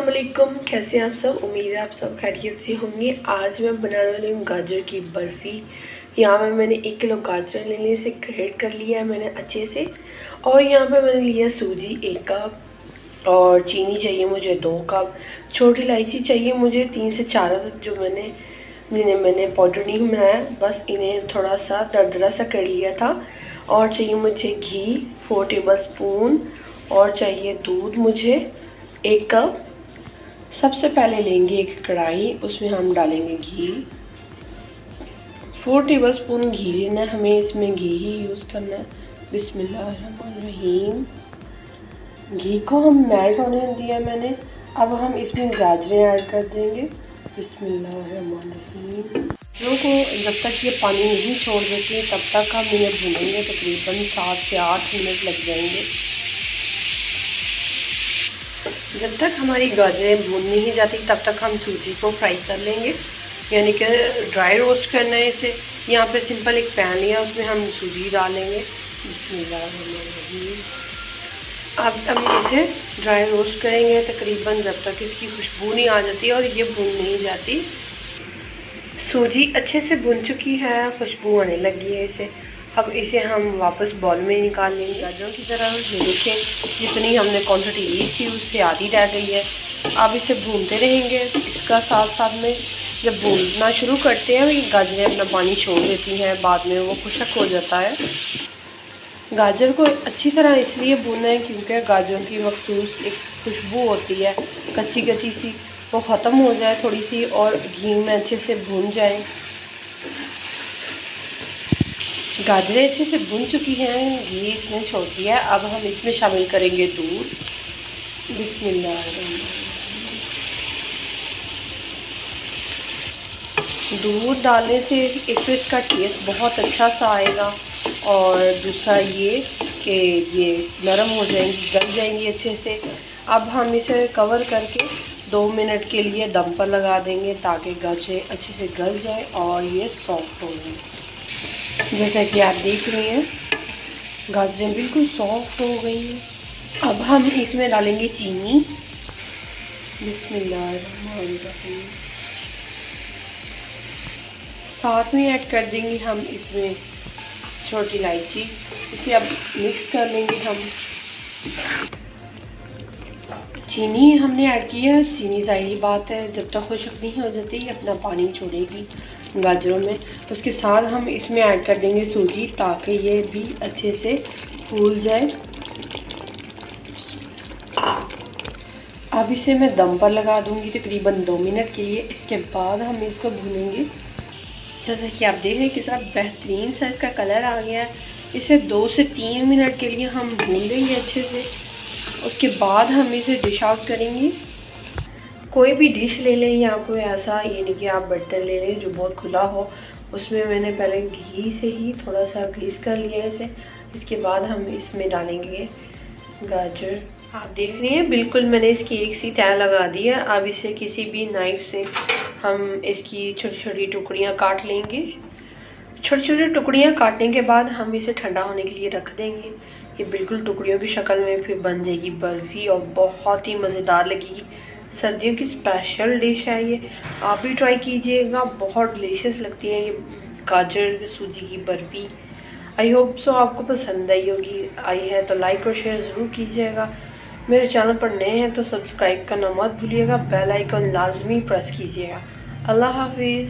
अस्सलाम वालेकुम, कैसे हैं आप सब। उम्मीद है आप सब खैरियत से होंगे। आज मैं बनाने वाली हूँ गाजर की बर्फ़ी। यहाँ पे मैंने 1 किलो गाजर लेने से ग्रेट कर लिया है मैंने अच्छे से। और यहाँ पे मैंने लिया सूजी 1 कप और चीनी चाहिए मुझे 2 कप। छोटी इलायची चाहिए मुझे 3 से 4 जो जिन्हें मैंने पाउडर नहीं बनाया, बस इन्हें थोड़ा सा दरदरा सा कर लिया था। और चाहिए मुझे घी 4 टेबल स्पून और चाहिए दूध मुझे 1 कप। सबसे पहले लेंगे एक कढ़ाई, उसमें हम डालेंगे घी 4 टेबल स्पून घी लेना है हमें, इसमें घी ही यूज़ करना है। बिस्मिल्लाहिर्रहमानिर्रहीम। घी को हम मेल्ट होने दिया मैंने। अब हम इसमें गाजरें ऐड कर देंगे। बिस्मिल्लाहिर्रहमानिर्रहीम। गाजरों को जब तक ये पानी नहीं छोड़ देती तब तक हम इन्हें भूनेंगे। तकरीबन 7 से 8 मिनट लग जाएंगे। जब तक हमारी गाजरें भून नहीं जाती तब तक हम सूजी को फ्राई कर लेंगे, यानी कि ड्राई रोस्ट करना है इसे। यहाँ पे सिंपल एक पैन लिया, उसमें हम सूजी डालेंगे। बिस्मिल्लाहिर्रहमानिर्रहीम। अब हम इसे ड्राई रोस्ट करेंगे तकरीबन जब तक इसकी खुशबू नहीं आ जाती और ये भून नहीं जाती। सूजी अच्छे से भुन चुकी है, खुशबू आने लगी है इसे। अब इसे हम वापस बॉल में निकाल लेंगे। गाजरों की तरह ये देखें, जितनी हमने क्वांटिटी ली थी उससे आधी रह गई है। अब इसे भूनते रहेंगे। इसका साथ साथ में जब भूनना शुरू करते हैं ये गाजरें अपना पानी छोड़ देती हैं, बाद में वो खुशक हो जाता है। गाजर को अच्छी तरह इसलिए भूनना है क्योंकि गाजरों की मखसूस एक खुशबू होती है कच्ची कच्ची सी, वो ख़त्म हो जाए थोड़ी सी और घी में अच्छे से भून जाए। गाजरें अच्छे से भुन चुकी हैं, घी इसमें छोड़ दिया है। अब हम इसमें शामिल करेंगे दूध। बिस्मिल्लाहिर्रहमानिर्रहीम। दूध डालने से एक तो इसका टेस्ट बहुत अच्छा सा आएगा और दूसरा ये कि ये नरम हो जाएंगी, गल जाएंगी अच्छे से। अब हम इसे कवर करके 2 मिनट के लिए दम पर लगा देंगे ताकि गाजरें अच्छे से गल जाए और ये सॉफ्ट हो जाए। जैसा कि आप देख रहे हैं गाजरें बिल्कुल सॉफ्ट हो गई हैं। अब हम इसमें डालेंगे चीनी। बिस्मिल्लाहिर्रहमानिर्रहीम। साथ में ऐड कर देंगे हम इसमें छोटी इलायची। इसे अब मिक्स कर लेंगे हम। चीनी हमने ऐड किया। चीनी ज़ाहिर बात है जब तक खुशक नहीं हो जाती अपना पानी छोड़ेगी गाजरों में। तो उसके साथ हम इसमें ऐड कर देंगे सूजी ताकि ये भी अच्छे से फूल जाए। अब इसे मैं दम पर लगा दूंगी तकरीबन 2 मिनट के लिए। इसके बाद हम इसको भूनेंगे। जैसा कि आप देख रहे हैं किस तरह बेहतरीन सा इसका कलर आ गया है। इसे 2 से 3 मिनट के लिए हम भून लेंगे अच्छे से। उसके बाद हम इसे डिश आउट करेंगे। कोई भी डिश ले लें या कोई ऐसा, ये नहीं कि आप बर्तन ले लें जो बहुत खुला हो। उसमें मैंने पहले घी से ही थोड़ा सा ग्रीस कर लिया इसे। इसके बाद हम इसमें डालेंगे गाजर। आप देख रहे हैं बिल्कुल मैंने इसकी एक सी तह लगा दी है। अब इसे किसी भी नाइफ़ से हम इसकी छोटी छोटी टुकड़ियाँ काट लेंगे। छोटी छोटी टुकड़ियाँ काटने के बाद हम इसे ठंडा होने के लिए रख देंगे। ये बिल्कुल टुकड़ियों की शक्ल में फिर बन जाएगी बर्फ़ी और बहुत ही मज़ेदार लगेगी। सर्दियों की स्पेशल डिश है ये, आप भी ट्राई कीजिएगा। बहुत डिलीशियस लगती है ये गाजर सूजी की बर्फ़ी। आई होप सो आपको पसंद आई होगी। आई है तो लाइक और शेयर ज़रूर कीजिएगा। मेरे चैनल पर नए हैं तो सब्सक्राइब करना मत भूलिएगा। बेल आइकन लाजमी प्रेस कीजिएगा। अल्लाह हाफिज़।